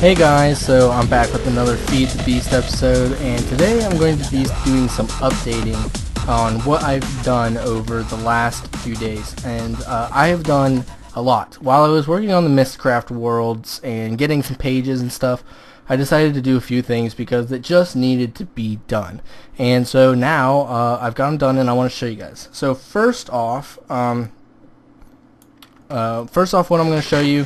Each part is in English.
Hey guys, so I'm back with another Feed the Beast episode, and today I'm going to be doing some updating on what I've done over the last few days. And I have done a lot. While I was working on the Mistcraft worlds and getting some pages and stuff, I decided to do a few things because it just needed to be done. And so now I've got them done and I want to show you guys. So first off what I'm going to show you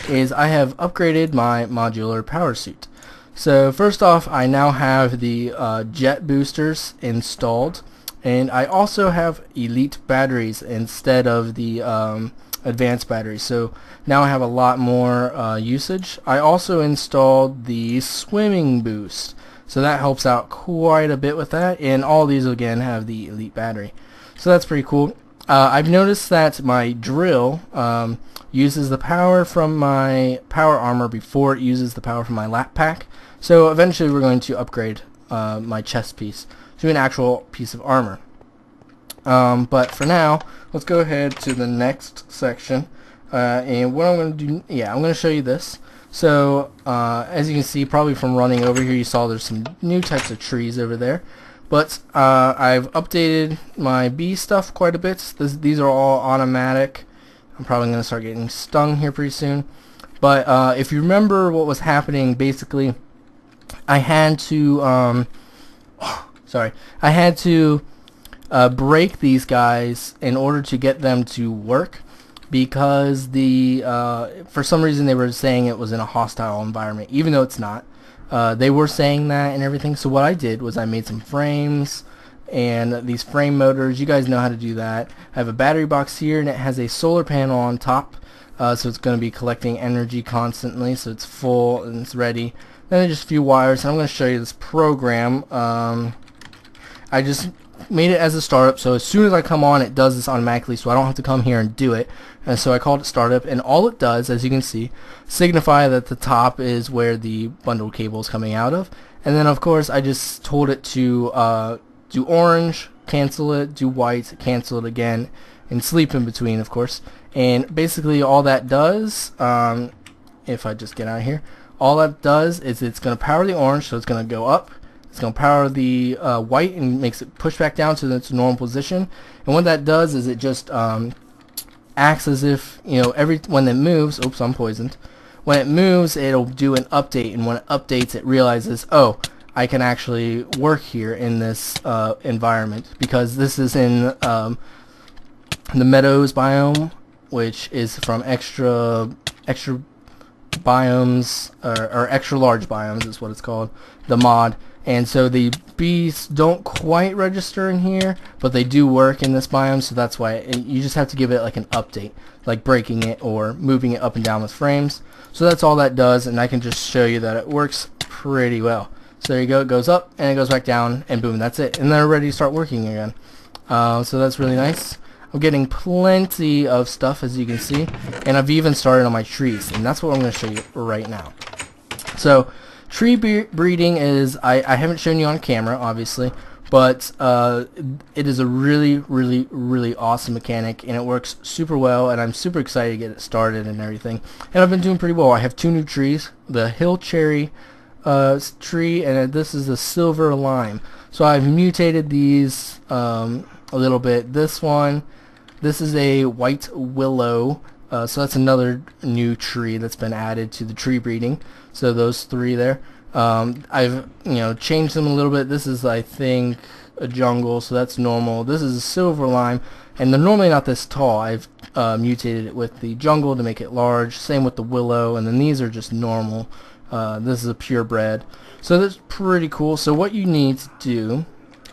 is I have upgraded my modular power suit. So first off, I now have the jet boosters installed, and I also have elite batteries instead of the advanced batteries. So now I have a lot more usage. I also installed the swimming boost, so that helps out quite a bit with that, and all these again have the elite battery. So that's pretty cool. I've noticed that my drill uses the power from my power armor before it uses the power from my lap pack. So eventually we're going to upgrade my chest piece to an actual piece of armor. But for now, let's go ahead to the next section. And what I'm going to do, I'm going to show you this. So as you can see, probably from running over here, you saw there's some new types of trees over there. But I've updated my bee stuff quite a bit. These are all automatic. I'm probably going to start getting stung here pretty soon. But if you remember what was happening, basically, I had to break these guys in order to get them to work, because for some reason they were saying it was in a hostile environment, even though it's not. They were saying that and everything. So what I did was I made some frames and these frame motors. You guys know how to do that. I have a battery box here, and it has a solar panel on top, so it's going to be collecting energy constantly, so it's full and it's ready. Then just a few wires, and I'm going to show you this program. I just made it as a startup, so as soon as I come on, it does this automatically, so I don't have to come here and do it. And so I called it startup, and all it does, as you can see, signify that the top is where the bundled cable is coming out of. And then of course I just told it to do orange, cancel it, do white, cancel it again, and sleep in between, of course. And basically all that does, if I just get out of here, all that does is it's going to power the orange, so it's going to go up. It's going to power the white and makes it push back down to its normal position. And what that does is it just acts as if, when it moves, oops, I'm poisoned. When it moves, it'll do an update, and when it updates, it realizes, oh, I can actually work here in this environment, because this is in the meadows biome, which is from extra biomes, or extra large biomes is what it's called, the mod. And so the bees don't quite register in here, but they do work in this biome, so that's why you just have to give it like an update, like breaking it or moving it up and down with frames. So that's all that does, and I can just show you that it works pretty well. So there you go, it goes up and it goes back down, and boom, that's it. And they're ready to start working again. So that's really nice. I'm getting plenty of stuff, as you can see, and I've even started on my trees, and that's what I'm going to show you right now. So tree breeding is, I haven't shown you on camera, obviously, but it is a really awesome mechanic, and it works super well, and I'm super excited to get it started and everything. And I've been doing pretty well. I have two new trees, the hill cherry tree, and this is a silver lime. So I've mutated these a little bit. This is a white willow. So that's another new tree that's been added to the tree breeding. So those three there. I've changed them a little bit. This is, I think, a jungle, so that's normal. This is a silver lime, and they're normally not this tall. I've mutated it with the jungle to make it large. Same with the willow, and then these are just normal. This is a purebred. So that's pretty cool. So what you need to do,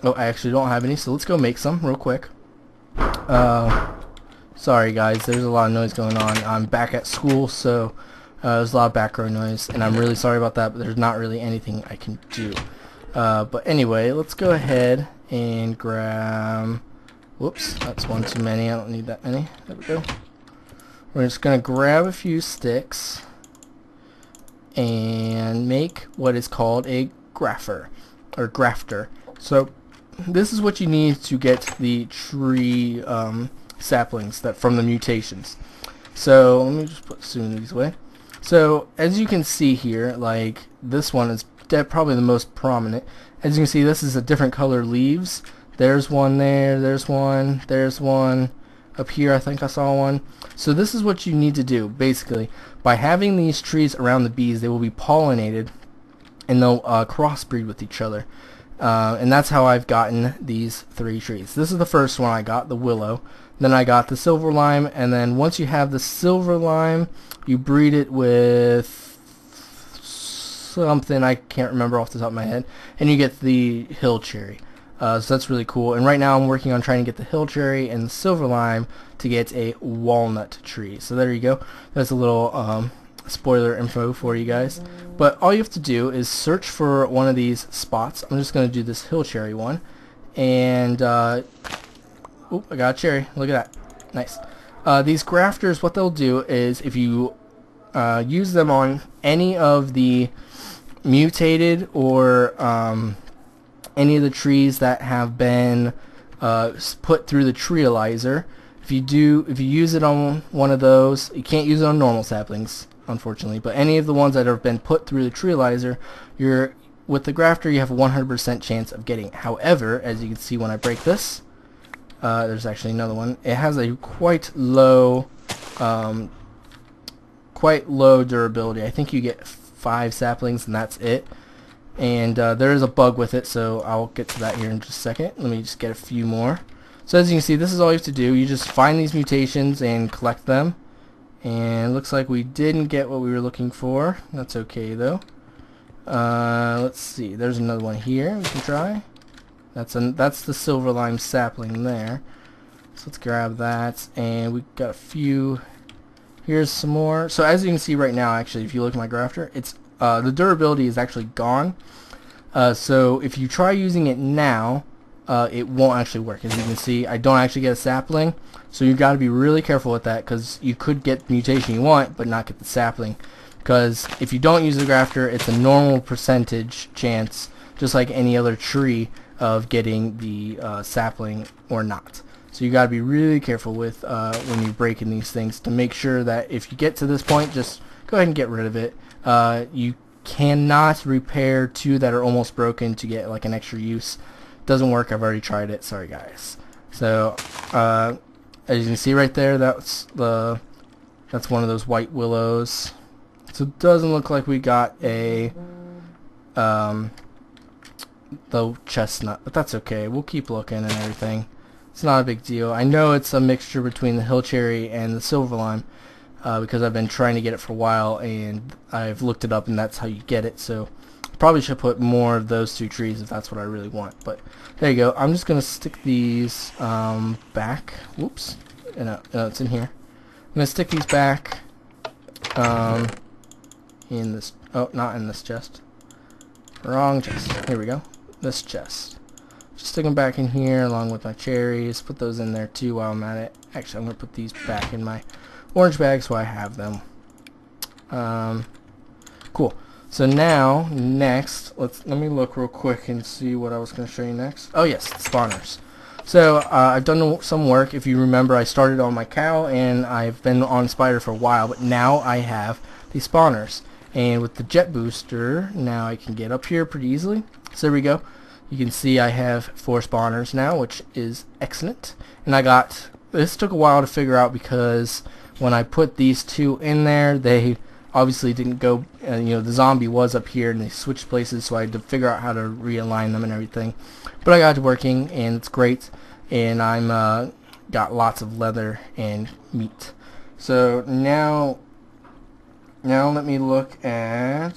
I actually don't have any, so let's go make some real quick. Sorry guys, there's a lot of noise going on. I'm back at school, so there's a lot of background noise, and I'm really sorry about that, but there's not really anything I can do. But anyway, let's go ahead and grab, whoops, that's one too many. I don't need that many. There we go. We're just going to grab a few sticks and make what is called a grafter. So this is what you need to get the tree saplings that from the mutations. So let me just put some of these away. So as you can see here, like this one is probably the most prominent. As you can see, this is a different color leaves. There's one there, there's one up here. I think I saw one. So this is what you need to do basically. By having these trees around the bees, they will be pollinated and they'll crossbreed with each other. And that's how I've gotten these 3 trees. This is the first one I got, the willow. Then I got the silver lime, and then once you have the silver lime, you breed it with something I can't remember off the top of my head, and you get the hill cherry. So that's really cool. And right now I'm working on trying to get the hill cherry and the silver lime to get a walnut tree. So there you go. That's a little spoiler info for you guys. But all you have to do is search for one of these spots. I'm just going to do this hill cherry one. And, oop, I got a cherry. Look at that. Nice. These grafters, what they'll do is if you use them on any of the mutated or any of the trees that have been put through the treealizer, if you use it on one of those, you can't use it on normal saplings, unfortunately, but any of the ones that have been put through the treealizer, with the grafter you have a 100% chance of getting it. However, as you can see when I break this, there's actually another one. It has a quite low durability. I think you get 5 saplings and that's it. And there is a bug with it, so I'll get to that here in just a second. Let me just get a few more. So as you can see, this is all you have to do. You just find these mutations and collect them. And it looks like we didn't get what we were looking for. That's okay though. Let's see. There's another one here we can try. That's the silver lime sapling there. So let's grab that, and we got a few. Here's some more. So as you can see right now, actually, if you look at my grafter, it's the durability is actually gone. So if you try using it now, it won't actually work. As you can see, I don't actually get a sapling. So you've got to be really careful with that, because you could get the mutation you want but not get the sapling. Because if you don't use the grafter, it's a normal percentage chance, just like any other tree, of getting the sapling or not. So you got to be really careful with when you're breaking these things, to make sure that if you get to this point, just go ahead and get rid of it. You cannot repair 2 that are almost broken to get like an extra use. Doesn't work. I've already tried it. Sorry guys. So as you can see right there, that's one of those white willows. So it doesn't look like we got a the chestnut, but that's okay. We'll keep looking and everything. It's not a big deal. I know it's a mixture between the hill cherry and the silver lime, because I've been trying to get it for a while, and I've looked it up, and that's how you get it. So probably should put more of those 2 trees if that's what I really want. But there you go. I'm just gonna stick these back. Whoops. No, it's in here. I'm gonna stick these back in this. Oh, not in this chest. Wrong chest. Here we go. This chest. Just stick them back in here along with my cherries. Put those in there too while I'm at it. Actually, I'm gonna put these back in my orange bag so I have them. Cool. So now, next, let me look real quick and see what I was going to show you next. Oh yes, spawners. So I've done some work. If you remember, I started on my cow and I've been on spider for a while, but now I have the spawners. And with the jet booster, now I can get up here pretty easily. So there we go. You can see I have 4 spawners now, which is excellent. And this took a while to figure out, because when I put these 2 in there, they obviously didn't go, the zombie was up here and they switched places, so I had to figure out how to realign them and everything. But I got it working, and it's great, and I'm got lots of leather and meat. So now let me look at,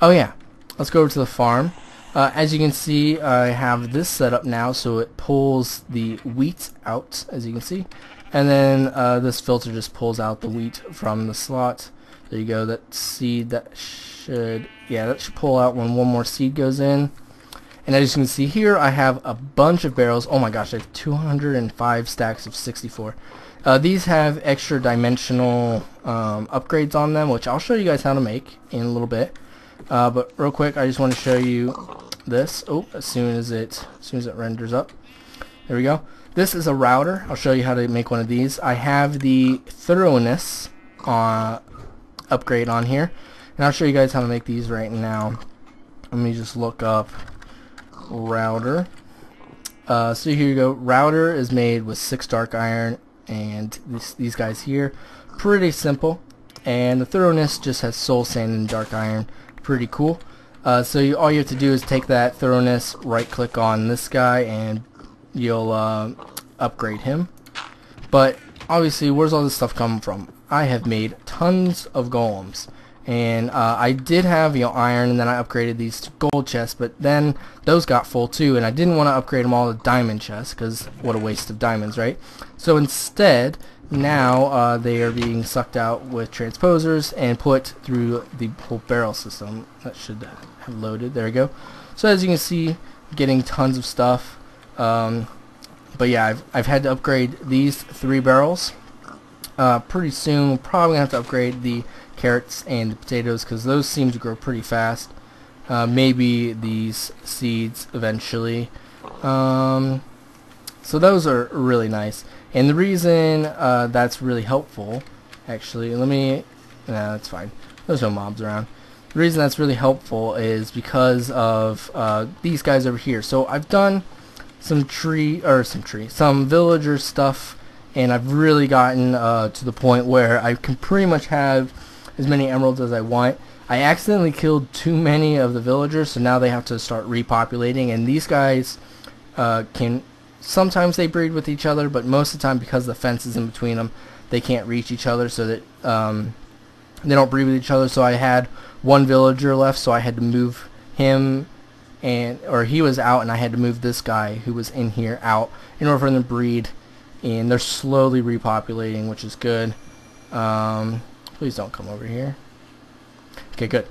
oh yeah, let's go over to the farm. As you can see, I have this set up now, so it pulls the wheat out, as you can see, and then this filter just pulls out the wheat from the slot. There you go. That seed, that should pull out when one more seed goes in. And as you can see here, I have a bunch of barrels. Oh my gosh, I have 205 stacks of 64. These have extra dimensional upgrades on them, which I'll show you guys how to make in a little bit. But real quick, I just want to show you this. Oh, as soon as it renders up. There we go. This is a router. I'll show you how to make one of these. I have the thoroughness upgrade on here, and I'll show you guys how to make these right now. Let me just look up router. So here you go. Router is made with 6 dark iron and these guys here. Pretty simple. And the thoroughness just has soul sand and dark iron. Pretty cool. So all you have to do is take that thoroughness, right click on this guy, and you'll upgrade him. But obviously, where's all this stuff coming from? I have made tons of golems, and I did have iron, and then I upgraded these to gold chests, but then those got full too, and I didn't want to upgrade them all to diamond chests, because what a waste of diamonds, right? So instead, now they are being sucked out with transposers and put through the whole barrel system. That should have loaded. There we go. So as you can see, getting tons of stuff. But yeah, I've had to upgrade these 3 barrels. Pretty soon, we're probably gonna have to upgrade the carrots and the potatoes because those seem to grow pretty fast. Maybe these seeds eventually. So those are really nice. And the reason that's really helpful, actually, no, that's fine. There's no mobs around. The reason that's really helpful is because of these guys over here. So I've done some villager stuff, and I've really gotten to the point where I can pretty much have as many emeralds as I want. I accidentally killed too many of the villagers, so now they have to start repopulating, and these guys sometimes they breed with each other, but most of the time, because the fence is in between them, they can't reach each other, so that they don't breed with each other. So I had one villager left, so I had to move him, or he was out, and I had to move this guy who was in here out in order for them to breed, and they're slowly repopulating, which is good. Please don't come over here. Okay, good.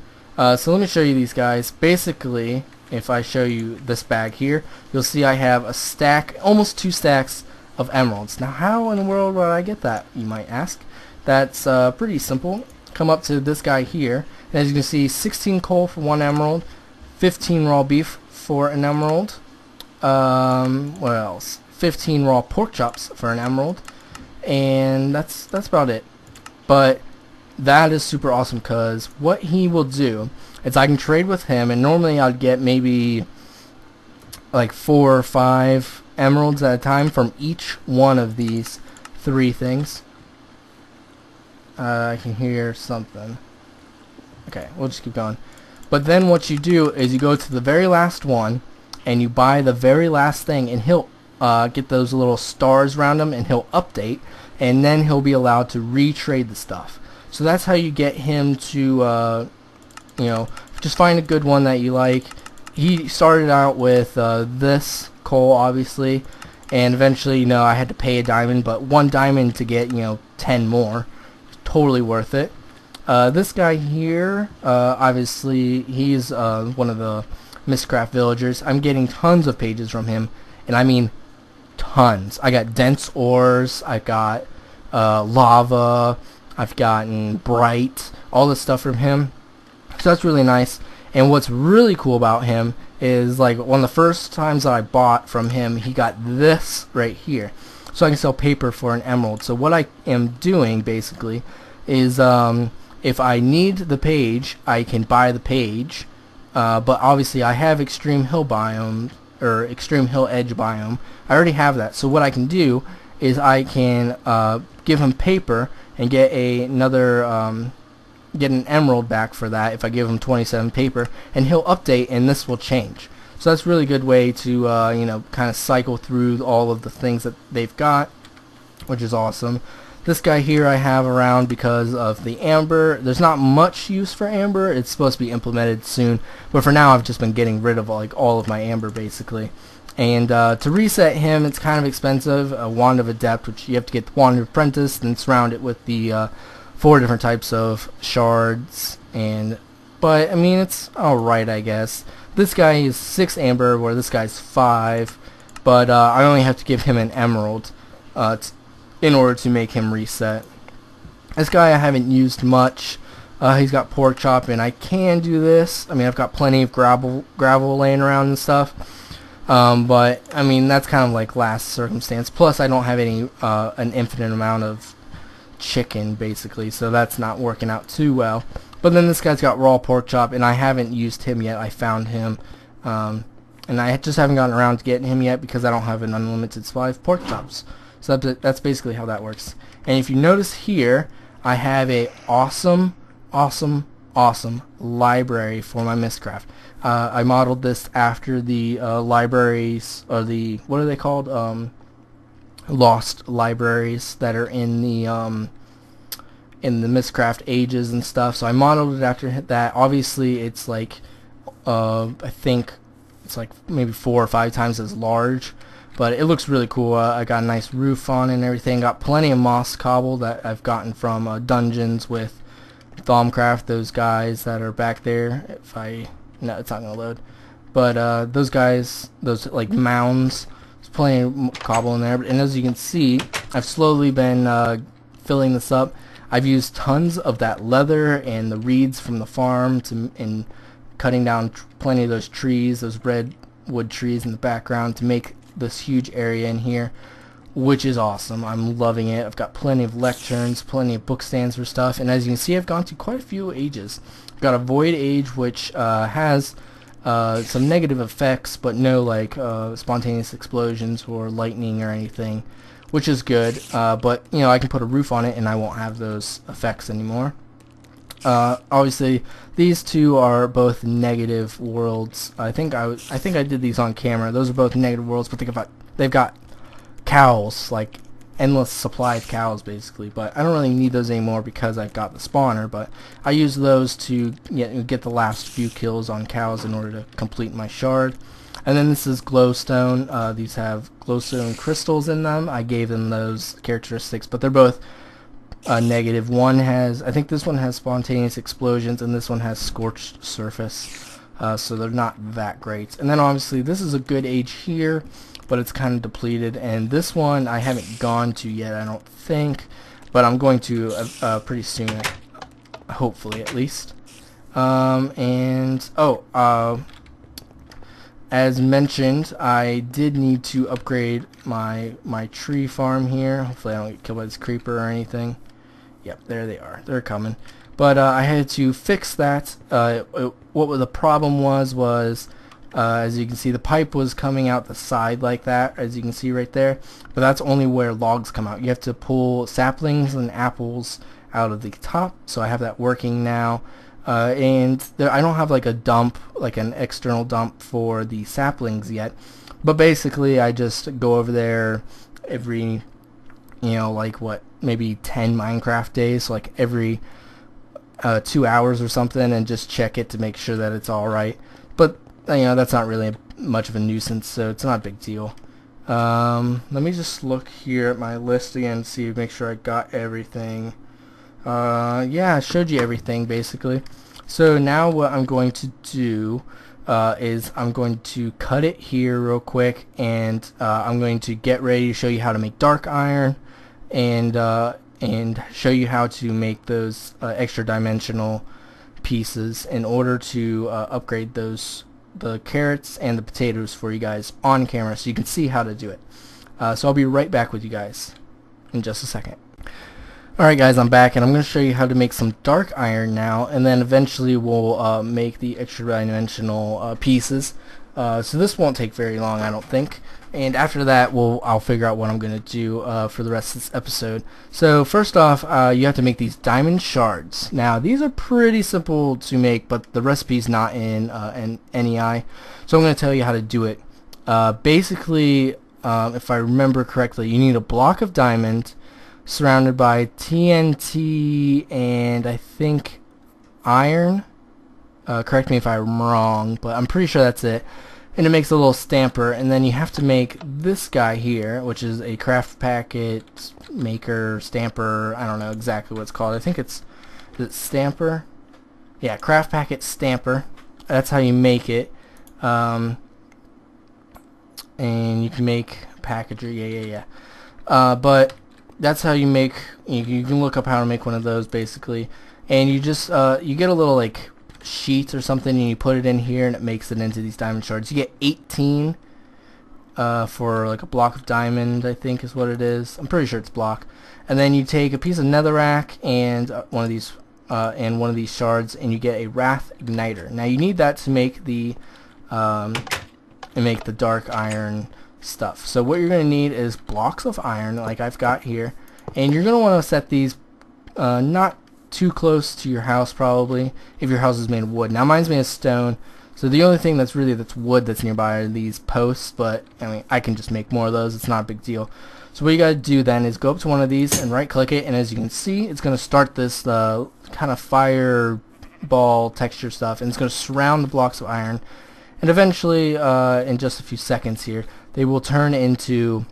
So let me show you these guys. Basically, if I show you this bag here, you'll see I have a stack, almost 2 stacks of emeralds. Now, how in the world would I get that, you might ask? That's pretty simple. Come up to this guy here, and as you can see, 16 coal for 1 emerald, 15 raw beef for an emerald. What else? 15 raw pork chops for an emerald, and that's about it. But that is super awesome because what he will do is I can trade with him, and normally I'd get maybe like 4 or 5 emeralds at a time from each one of these 3 things. I can hear something. Okay, we'll just keep going. But then what you do is you go to the very last one and you buy the very last thing, and he'll get those little stars around him, and he'll update, and then he'll be allowed to retrade the stuff. So that's how you get him to just find a good one that you like. He started out with this coal, obviously, and eventually, I had to pay a diamond, but 1 diamond to get 10 more. Totally worth it. This guy here, obviously, he's one of the Mistcraft villagers. I'm getting tons of pages from him, and I mean tons. I got dense ores, I got lava, I've gotten bright, all this stuff from him. So that's really nice. And what's really cool about him is, like, one of the first times that I bought from him, he got this right here. So I can sell paper for an emerald. So what I am doing basically is if I need the page, I can buy the page. But obviously I have extreme hill biome, or extreme hill edge biome. I already have that. So what I can do is I can give him paper and get get an emerald back for that if I give him 27 paper, and he'll update, and this will change. So that's a really good way to kind of cycle through all of the things that they've got, which is awesome. This guy here I have around because of the amber. There's not much use for amber. It's supposed to be implemented soon, but for now I've just been getting rid of all of my amber basically. And to reset him, it's kind of expensive. A Wand of Adept, which you have to get the Wand of Apprentice and surround it with the 4 different types of shards. But I mean, it's alright, I guess. This guy is 6 amber, where this guy's 5. But I only have to give him an emerald in order to make him reset. This guy I haven't used much. He's got pork chop, and I can do this. I mean, I've got plenty of gravel laying around and stuff. But I mean, that's kind of like last circumstance. Plus, I don't have an infinite amount of chicken basically, so that's not working out too well. But then this guy's got raw pork chop, and I haven't used him yet. I found him, and I just haven't gotten around to getting him yet because I don't have an unlimited supply of pork chops. So that's basically how that works. And if you notice here, I have a awesome library for my Mistcraft. I modeled this after the libraries, or the, what are they called? Lost libraries that are in the Mistcraft ages and stuff. So I modeled it after that. Obviously, it's like I think it's like maybe 4 or 5 times as large, but it looks really cool. I got a nice roof on it and everything. Got plenty of moss cobble that I've gotten from dungeons with Thaumcraft, those guys that are back there. No, it's not gonna load, but those guys, those like mounds, there's plenty of cobble in there. And as you can see, I've slowly been filling this up. I've used tons of that leather and the reeds from the farm in cutting down plenty of those trees, those redwood trees in the background, to make this huge area in here, which is awesome. I'm loving it. I've got plenty of lecterns, plenty of book stands for stuff, and as you can see, I've gone to quite a few ages. I've got a void age, which has some negative effects, but no like spontaneous explosions or lightning or anything, which is good. But you know, I can put a roof on it and I won't have those effects anymore. Obviously, these two are both negative worlds. I think I did these on camera. Those are both negative worlds, but they've got cows, like endless supply of cows basically, but I don't really need those anymore because I've got the spawner. But I use those to get the last few kills on cows in order to complete my shard. And then this is glowstone. These have glowstone crystals in them. I gave them those characteristics, but they're both negative. One has, I think this one has spontaneous explosions, and this one has scorched surface, so they're not that great. And then obviously this is a good age here, but it's kind of depleted. And this one I haven't gone to yet, I don't think, but I'm going to pretty soon, hopefully at least. As mentioned, I did need to upgrade my tree farm here. Hopefully I don't get killed by this creeper or anything. Yep, there they are. They're coming. But I had to fix that. What the problem was as you can see, the pipe was coming out the side like that, as you can see right there. But that's only where logs come out. You have to pull saplings and apples out of the top. So I have that working now. And I don't have like a dump, like an external dump for the saplings yet. But basically, I just go over there every, like maybe 10 Minecraft days, so like every 2 hours or something, and just check it to make sure that it's all right. But that's not really much of a nuisance, so it's not a big deal. Let me just look here at my list again, see, make sure I got everything. Yeah, I showed you everything basically. So now what I'm going to do is I'm going to cut it here real quick, and I'm going to get ready to show you how to make dark iron, and show you how to make those extra dimensional pieces in order to upgrade the carrots and the potatoes for you guys on camera, so you can see how to do it. So I'll be right back with you guys in just a second. Alright guys, I'm back, and I'm going to show you how to make some dark iron now, and then eventually we'll make the extra dimensional pieces. So this won't take very long, I don't think. And after that, I'll figure out what I'm going to do for the rest of this episode. So first off, you have to make these diamond shards. Now these are pretty simple to make, but the recipe's not in NEI. So I'm going to tell you how to do it. Basically, if I remember correctly, you need a block of diamond surrounded by TNT and I think iron. Correct me if I'm wrong, but I'm pretty sure that's it. And it makes a little stamper, and then you have to make this guy here, which is a craft packet maker stamper. I don't know exactly what it's called. I think is it stamper? Yeah, craft packet stamper. That's how you make it. And you can make packager. Yeah. But that's how you make. You can look up how to make one of those basically, and you just you get a little like sheets or something, and you put it in here, and it makes it into these diamond shards. You get 18 for like a block of diamond, I think is what it is. I'm pretty sure it's block. And then you take a piece of netherrack and one of these shards, and you get a wrath igniter. Now you need that to make the dark iron stuff. So what you're going to need is blocks of iron, like I've got here, and you're going to want to set these not too close to your house, probably, if your house is made of wood. Now mine's made of stone, so the only thing that's wood that's nearby are these posts, but I mean, I can just make more of those. It's not a big deal. So what you got to do then is go up to one of these and right click it, and as you can see, it's going to start this kind of fireball texture stuff, and it's going to surround the blocks of iron, and eventually in just a few seconds here they will turn into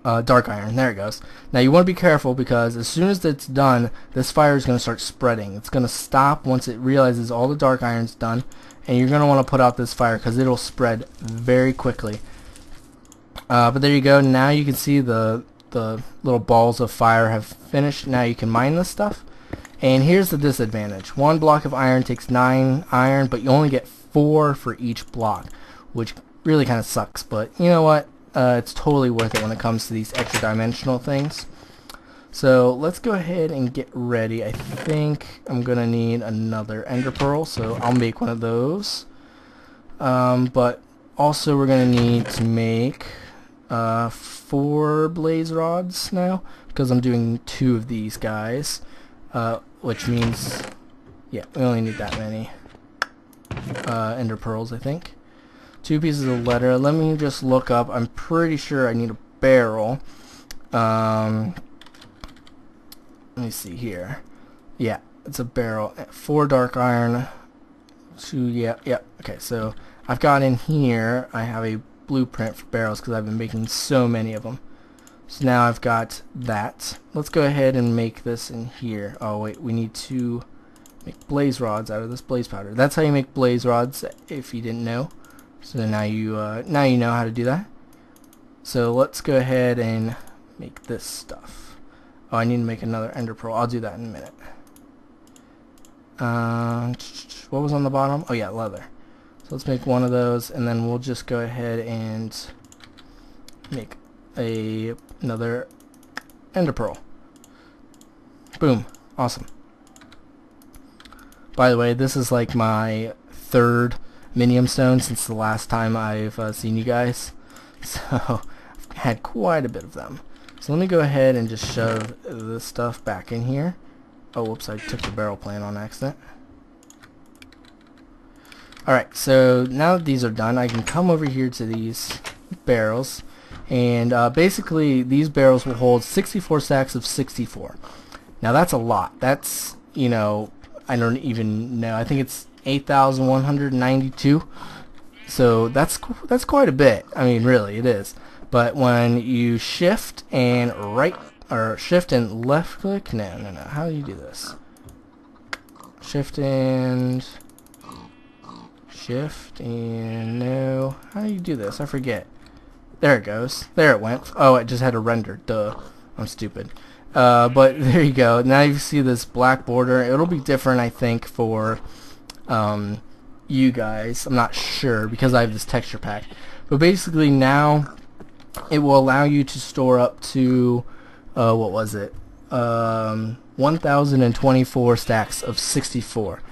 dark iron. There it goes. Now you want to be careful, because as soon as it's done, this fire is going to start spreading. It's going to stop once it realizes all the dark iron's done, and you're going to want to put out this fire because it'll spread very quickly. But there you go. Now you can see the little balls of fire have finished. Now you can mine this stuff. And here's the disadvantage. One block of iron takes 9 iron, but you only get 4 for each block, which really kind of sucks. But you know what? It's totally worth it when it comes to these extra dimensional things. So let's go ahead and get ready. I think I'm gonna need another ender pearl, so I'll make one of those. But also we're gonna need to make 4 blaze rods now, because I'm doing 2 of these guys, which means, yeah, we only need that many ender pearls, I think. 2 pieces of leather. Let me just look up. I'm pretty sure I need a barrel. Let me see here. Yeah, it's a barrel. 4 dark iron. 2, yeah. Okay, so I've got in here, I have a blueprint for barrels because I've been making so many of them. So now I've got that. Let's go ahead and make this in here. Oh wait, we need to make blaze rods out of this blaze powder. That's how you make blaze rods, if you didn't know. So now you know how to do that. So let's go ahead and make this stuff. Oh, I need to make another ender pearl. I'll do that in a minute. What was on the bottom? Oh yeah, leather. So let's make one of those, and then we'll just go ahead and make another ender pearl. Boom. Awesome. By the way, this is like my 3rd minium stone since the last time I've seen you guys, so I've had quite a bit of them. So let me go ahead and just shove this stuff back in here. Oh whoops, I took the barrel plane on accident. Alright, so now that these are done, I can come over here to these barrels, and basically these barrels will hold 64 stacks of 64. Now that's a lot. That's, you know, I don't even know, I think it's 8,192. So that's quite a bit. I mean, really, it is. But when you shift and shift and left click, no. How do you do this? Shift and no. How do you do this? I forget. There it goes. There it went. Oh, it just had to render. Duh. I'm stupid. But there you go. Now you see this black border. It'll be different, I think, for you guys. I'm not sure because I have this texture pack, but basically now it will allow you to store up to what was it, 1,024 stacks of 64.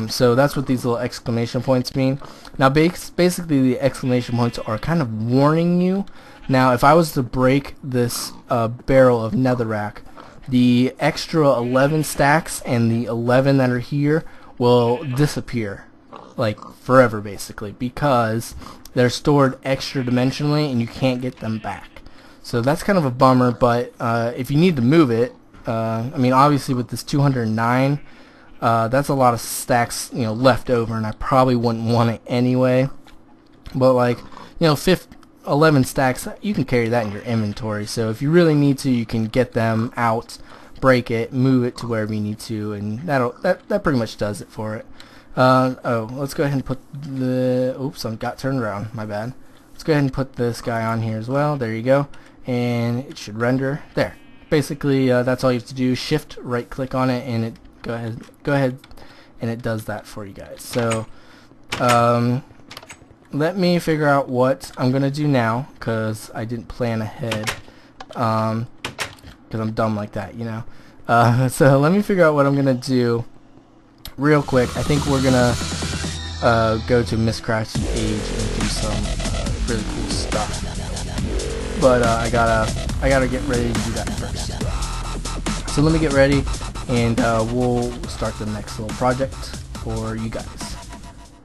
So that's what these little exclamation points mean. Now basically the exclamation points are kind of warning you. Now if I was to break this barrel of netherrack, the extra 11 stacks and the 11 that are here will disappear, like forever basically, because they're stored extra dimensionally and you can't get them back. So that's kind of a bummer, but if you need to move it, I mean obviously with this 209, that's a lot of stacks, you know, left over, and I probably wouldn't want it anyway. But like, you know, 11 stacks, you can carry that in your inventory, so if you really need to, you can get them out, break it, move it to wherever you need to, and that pretty much does it for it. Oh, let's go ahead and put the, oops, I got turned around, my bad. Let's go ahead and put this guy on here as well. There you go, and it should render there. Basically that's all you have to do. Shift right click on it, and it go ahead and it does that for you guys. So let me figure out what I'm gonna do now, because I didn't plan ahead, because I'm dumb like that, you know. So let me figure out what I'm gonna do real quick. I think we're gonna go to Miss Crafty Age and do some really cool stuff. But I gotta get ready to do that first. So let me get ready, and we'll start the next little project for you guys.